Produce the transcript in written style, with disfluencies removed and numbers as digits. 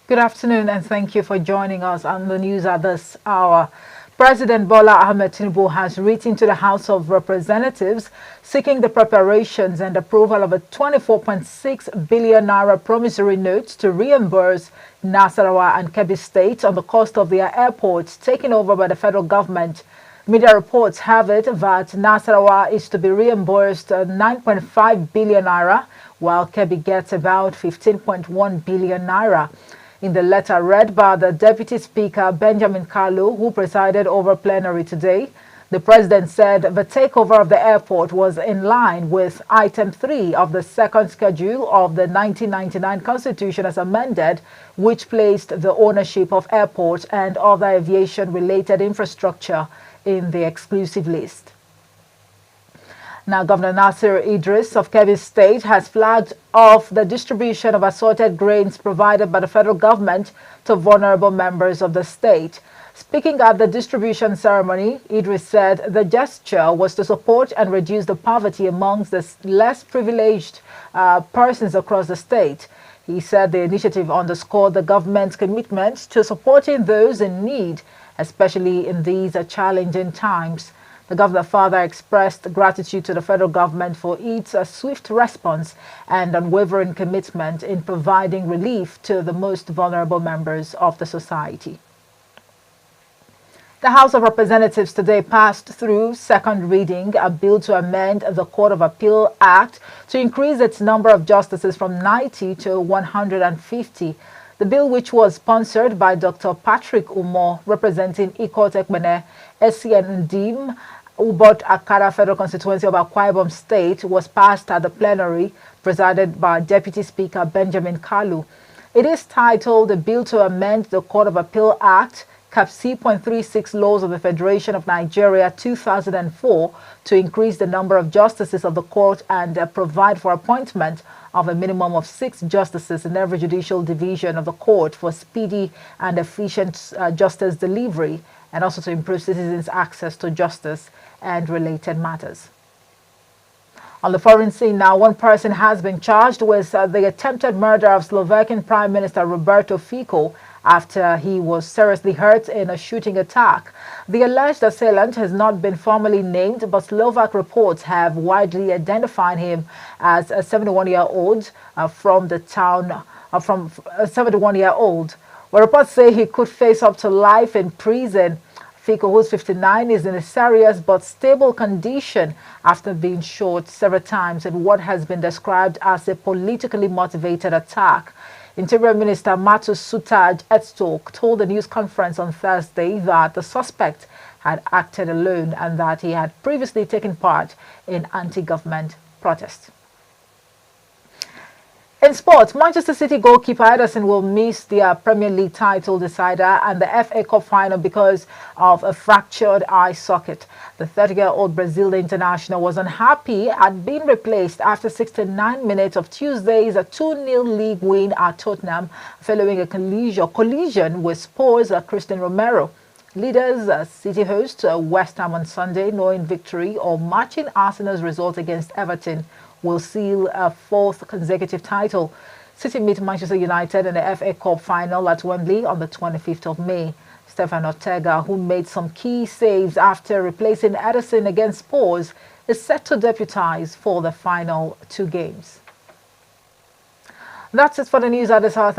Good afternoon and thank you for joining us on the news at this hour. President Bola Ahmed Tinubu has written to the House of Representatives seeking the preparations and approval of a 24.6 billion naira promissory note to reimburse Nasarawa and Kebbi states on the cost of their airports taken over by the federal government. Media reports have it that Nasarawa is to be reimbursed 9.5 billion naira, while Kebbi gets about 15.1 billion naira. In the letter read by the Deputy Speaker Benjamin Kalu, who presided over plenary today, the President said the takeover of the airport was in line with Item 3 of the second schedule of the 1999 Constitution as amended, which placed the ownership of airports and other aviation-related infrastructure in the exclusive list. Now, Governor Nasir Idris of Kebbi State has flagged off the distribution of assorted grains provided by the federal government to vulnerable members of the state. Speaking at the distribution ceremony, Idris said the gesture was to support and reduce the poverty amongst the less privileged persons across the state. He said the initiative underscored the government's commitment to supporting those in need, especially in these challenging times. The governor further expressed gratitude to the federal government for its swift response and unwavering commitment in providing relief to the most vulnerable members of the society. The House of Representatives today passed through second reading a bill to amend the Court of Appeal Act to increase its number of justices from 90 to 150. The bill, which was sponsored by Dr. Patrick Umo, representing Ikot Ekmene, SCN Ndim, Ubot Akara Federal Constituency of Akwa Ibom State, was passed at the plenary, presided by Deputy Speaker Benjamin Kalu. It is titled "A Bill to Amend the Court of Appeal Act, Cap C.36 Laws of the Federation of Nigeria 2004 to increase the number of justices of the court and provide for appointment of a minimum of 6 justices in every judicial division of the court for speedy and efficient justice delivery, and also to improve citizens' access to justice and related matters." On the foreign scene now, one person has been charged with the attempted murder of Slovakian Prime Minister Roberto Fico after he was seriously hurt in a shooting attack. The alleged assailant has not been formally named, but Slovak reports have widely identified him as a 71-year-old from the town, from a 71-year-old. Where reports say he could face up to life in prison. Fico, who's 59, is in a serious but stable condition after being shot several times in what has been described as a politically motivated attack. Interior Minister Matus Sutaj Edstok told the news conference on Thursday that the suspect had acted alone and that he had previously taken part in anti-government protests. In sports, Manchester City goalkeeper Ederson will miss their Premier League title decider and the FA Cup final because of a fractured eye socket. The 30-year-old Brazilian international was unhappy at being replaced after 69 minutes of Tuesday's 2-0 league win at Tottenham following a collision with Spurs' Christian Romero. Leaders City host West Ham on Sunday, knowing victory or matching Arsenal's result against Everton will seal a 4th consecutive title. City meet Manchester United in the FA Cup final at Wembley on the 25th of May. Stefan Ortega, who made some key saves after replacing Ederson against Spurs, is set to deputize for the final 2 games. That's it for the news at this hour.